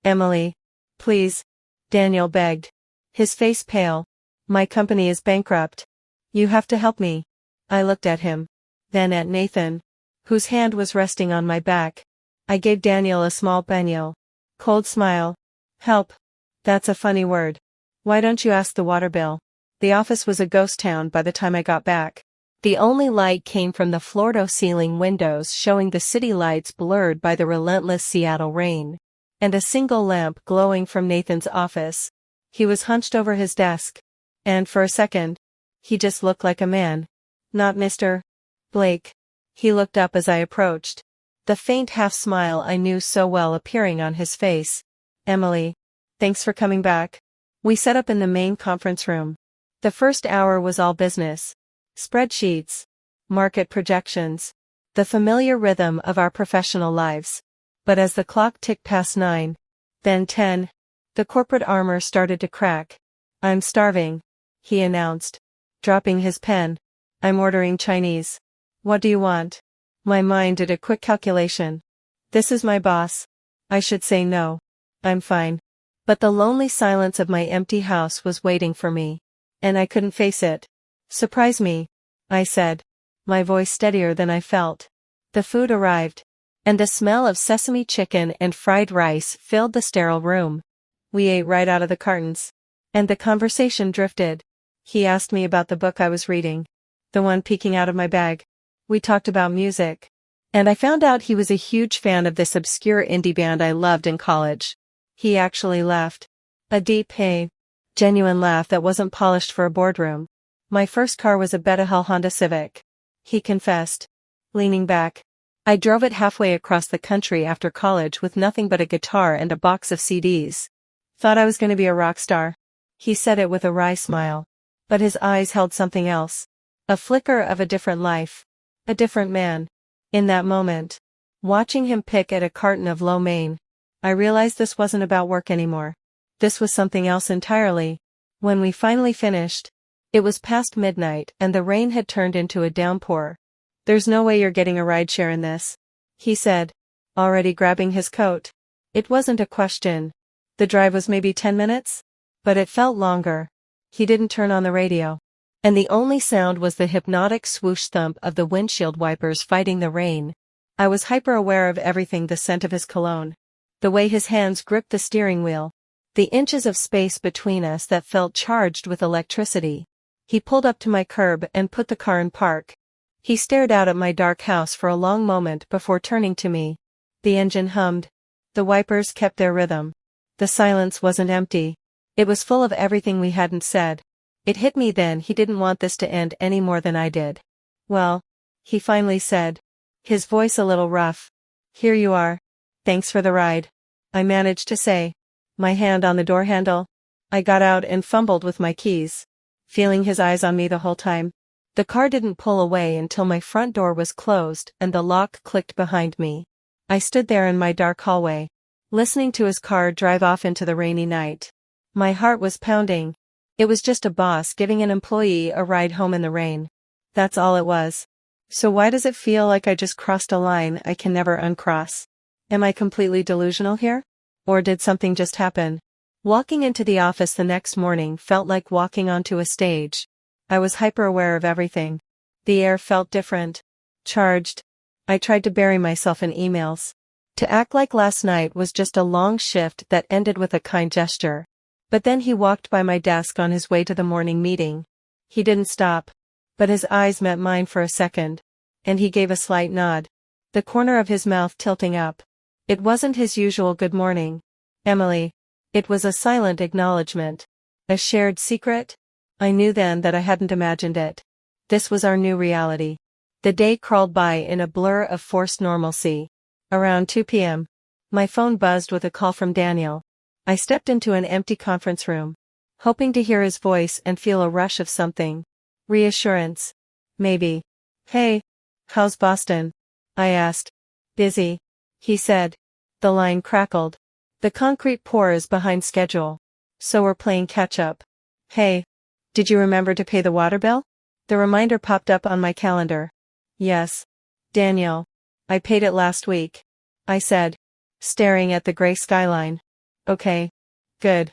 Emily. Please. Daniel begged. His face pale. My company is bankrupt. You have to help me. I looked at him. Then at Nathan, whose hand was resting on my back. I gave Daniel a small baño. Cold smile. Help. That's a funny word. Why don't you ask the water bill? The office was a ghost town by the time I got back. The only light came from the floor-to-ceiling windows showing the city lights blurred by the relentless Seattle rain. And a single lamp glowing from Nathan's office. He was hunched over his desk. And for a second, he just looked like a man. Not Mr. Blake. He looked up as I approached. The faint half-smile I knew so well appearing on his face. Emily. Thanks for coming back. We set up in the main conference room. The first hour was all business. Spreadsheets. Market projections. The familiar rhythm of our professional lives. But as the clock ticked past 9, then 10, the corporate armor started to crack. I'm starving, he announced, dropping his pen. I'm ordering Chinese. What do you want? My mind did a quick calculation. This is my boss. I should say no. I'm fine. But the lonely silence of my empty house was waiting for me. And I couldn't face it. Surprise me, I said, my voice steadier than I felt. The food arrived. And the smell of sesame chicken and fried rice filled the sterile room. We ate right out of the cartons. And the conversation drifted. He asked me about the book I was reading. The one peeking out of my bag. We talked about music. And I found out he was a huge fan of this obscure indie band I loved in college. He actually laughed. A deep, genuine laugh that wasn't polished for a boardroom. My first car was a Beta Honda Civic. He confessed. Leaning back. I drove it halfway across the country after college with nothing but a guitar and a box of CDs. Thought I was going to be a rock star. He said it with a wry smile. But his eyes held something else. A flicker of a different life. A different man. In that moment, watching him pick at a carton of lo mein, I realized this wasn't about work anymore. This was something else entirely. When we finally finished, it was past midnight and the rain had turned into a downpour. There's no way you're getting a rideshare in this, he said, already grabbing his coat. It wasn't a question. The drive was maybe 10 minutes? But it felt longer. He didn't turn on the radio. And the only sound was the hypnotic swoosh thump of the windshield wipers fighting the rain. I was hyper-aware of everything: the scent of his cologne, the way his hands gripped the steering wheel, the inches of space between us that felt charged with electricity. He pulled up to my curb and put the car in park. He stared out at my dark house for a long moment before turning to me. The engine hummed. The wipers kept their rhythm. The silence wasn't empty. It was full of everything we hadn't said. It hit me then he didn't want this to end any more than I did. Well, he finally said, his voice a little rough. Here you are. Thanks for the ride. I managed to say, my hand on the door handle. I got out and fumbled with my keys, feeling his eyes on me the whole time. The car didn't pull away until my front door was closed and the lock clicked behind me. I stood there in my dark hallway, listening to his car drive off into the rainy night. My heart was pounding. It was just a boss giving an employee a ride home in the rain. That's all it was. So why does it feel like I just crossed a line I can never uncross? Am I completely delusional here? Or did something just happen? Walking into the office the next morning felt like walking onto a stage. I was hyper-aware of everything. The air felt different. Charged. I tried to bury myself in emails. To act like last night was just a long shift that ended with a kind gesture. But then he walked by my desk on his way to the morning meeting. He didn't stop. But his eyes met mine for a second. And he gave a slight nod. The corner of his mouth tilting up. It wasn't his usual good morning, Emily. It was a silent acknowledgement. A shared secret? I knew then that I hadn't imagined it. This was our new reality. The day crawled by in a blur of forced normalcy. Around 2 p.m. My phone buzzed with a call from Daniel. I stepped into an empty conference room, hoping to hear his voice and feel a rush of something. Reassurance. Maybe. Hey, how's Boston? I asked. Busy, he said. The line crackled. The concrete pour is behind schedule. So we're playing catch-up. Hey, did you remember to pay the water bill? The reminder popped up on my calendar. Yes. Daniel. I paid it last week, I said, staring at the gray skyline. Okay. Good.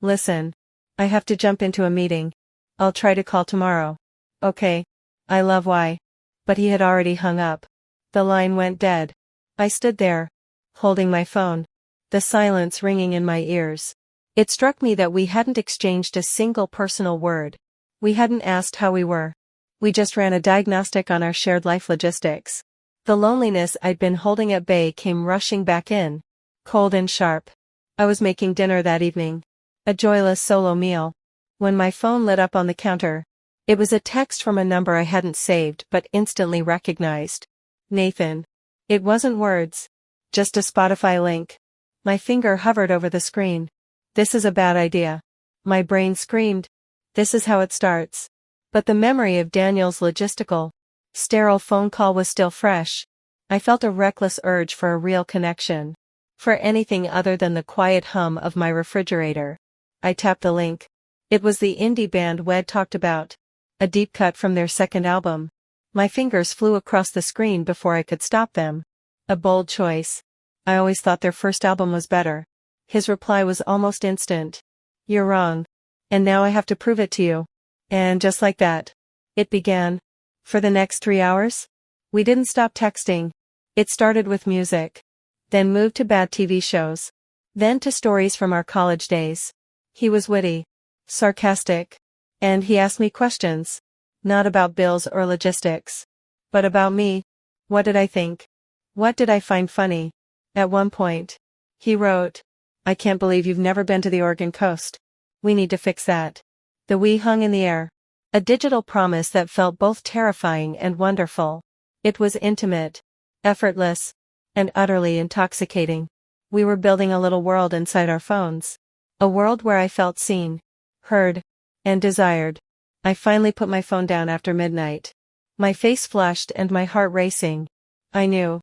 Listen. I have to jump into a meeting. I'll try to call tomorrow. Okay. I love why. But he had already hung up. The line went dead. I stood there, holding my phone, the silence ringing in my ears. It struck me that we hadn't exchanged a single personal word. We hadn't asked how we were. We just ran a diagnostic on our shared life logistics. The loneliness I'd been holding at bay came rushing back in, cold and sharp. I was making dinner that evening, a joyless solo meal, when my phone lit up on the counter. It was a text from a number I hadn't saved but instantly recognized. Nathan. It wasn't words. Just a Spotify link. My finger hovered over the screen. This is a bad idea. My brain screamed. This is how it starts. But the memory of Daniel's logistical, sterile phone call was still fresh. I felt a reckless urge for a real connection. For anything other than the quiet hum of my refrigerator. I tapped the link. It was the indie band we'd talked about. A deep cut from their second album. My fingers flew across the screen before I could stop them. A bold choice. I always thought their first album was better. His reply was almost instant. You're wrong. And now I have to prove it to you. And just like that, it began. For the next 3 hours? We didn't stop texting. It started with music. Then moved to bad TV shows. Then to stories from our college days. He was witty. Sarcastic. And he asked me questions. Not about bills or logistics. But about me. What did I think? What did I find funny? At one point, he wrote, I can't believe you've never been to the Oregon coast. We need to fix that. The we hung in the air. A digital promise that felt both terrifying and wonderful. It was intimate, effortless, and utterly intoxicating. We were building a little world inside our phones. A world where I felt seen, heard, and desired. I finally put my phone down after midnight. My face flushed and my heart racing. I knew,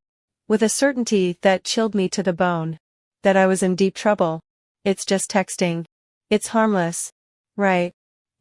with a certainty that chilled me to the bone, that I was in deep trouble. It's just texting. It's harmless. Right.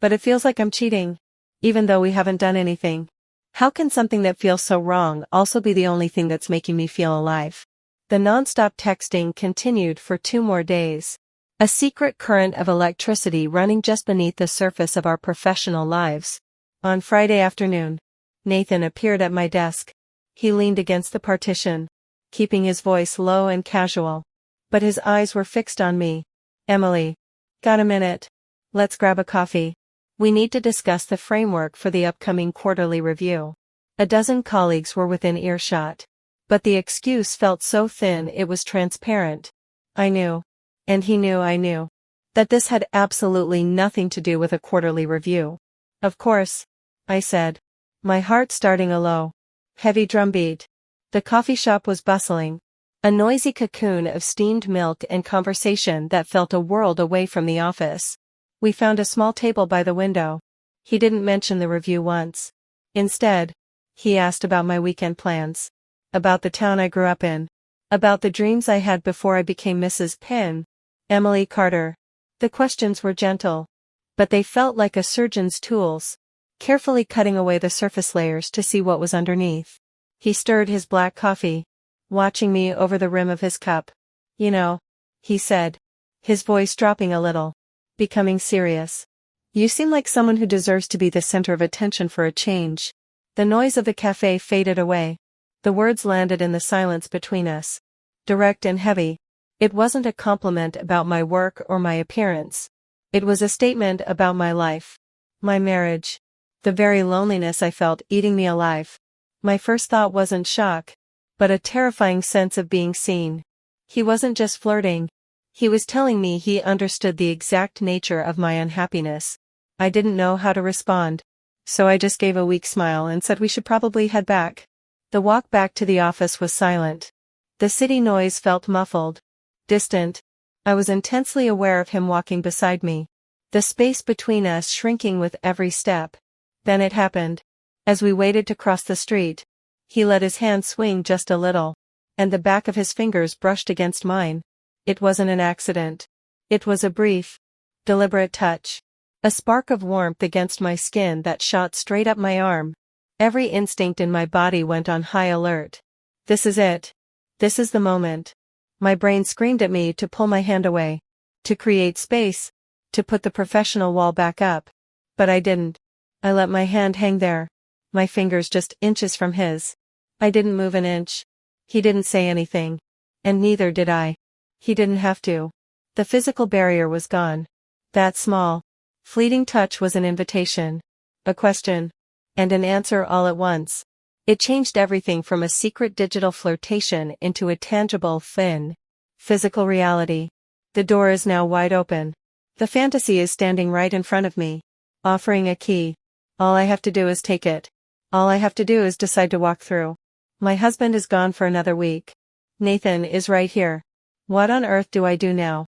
But it feels like I'm cheating. Even though we haven't done anything. How can something that feels so wrong also be the only thing that's making me feel alive? The non-stop texting continued for 2 more days. A secret current of electricity running just beneath the surface of our professional lives. On Friday afternoon, Nathan appeared at my desk. He leaned against the partition, keeping his voice low and casual. But his eyes were fixed on me. Emily. Got a minute? Let's grab a coffee. We need to discuss the framework for the upcoming quarterly review. A dozen colleagues were within earshot. But the excuse felt so thin it was transparent. I knew. And he knew I knew. That this had absolutely nothing to do with a quarterly review. Of course. I said. My heart starting a low, heavy drumbeat. The coffee shop was bustling. A noisy cocoon of steamed milk and conversation that felt a world away from the office. We found a small table by the window. He didn't mention the review once. Instead, he asked about my weekend plans. About the town I grew up in. About the dreams I had before I became Mrs. Penn. Emily Carter. The questions were gentle. But they felt like a surgeon's tools. Carefully cutting away the surface layers to see what was underneath. He stirred his black coffee, watching me over the rim of his cup. You know, he said, his voice dropping a little, becoming serious. You seem like someone who deserves to be the center of attention for a change. The noise of the cafe faded away. The words landed in the silence between us. Direct and heavy. It wasn't a compliment about my work or my appearance. It was a statement about my life. My marriage. The very loneliness I felt eating me alive. My first thought wasn't shock, but a terrifying sense of being seen. He wasn't just flirting. He was telling me he understood the exact nature of my unhappiness. I didn't know how to respond. So I just gave a weak smile and said we should probably head back. The walk back to the office was silent. The city noise felt muffled. Distant. I was intensely aware of him walking beside me. The space between us shrinking with every step. Then it happened. As we waited to cross the street, he let his hand swing just a little, and the back of his fingers brushed against mine. It wasn't an accident. It was a brief, deliberate touch. A spark of warmth against my skin that shot straight up my arm. Every instinct in my body went on high alert. This is it. This is the moment. My brain screamed at me to pull my hand away. to create space, to put the professional wall back up. But I didn't. I let my hand hang there. My fingers just inches from his. I didn't move an inch. He didn't say anything. And neither did I. He didn't have to. The physical barrier was gone. That small, fleeting touch was an invitation, a question, and an answer all at once. It changed everything from a secret digital flirtation into a tangible, thin, physical reality. The door is now wide open. The fantasy is standing right in front of me, offering a key. All I have to do is take it. All I have to do is decide to walk through. My husband is gone for another week. Nathan is right here. What on earth do I do now?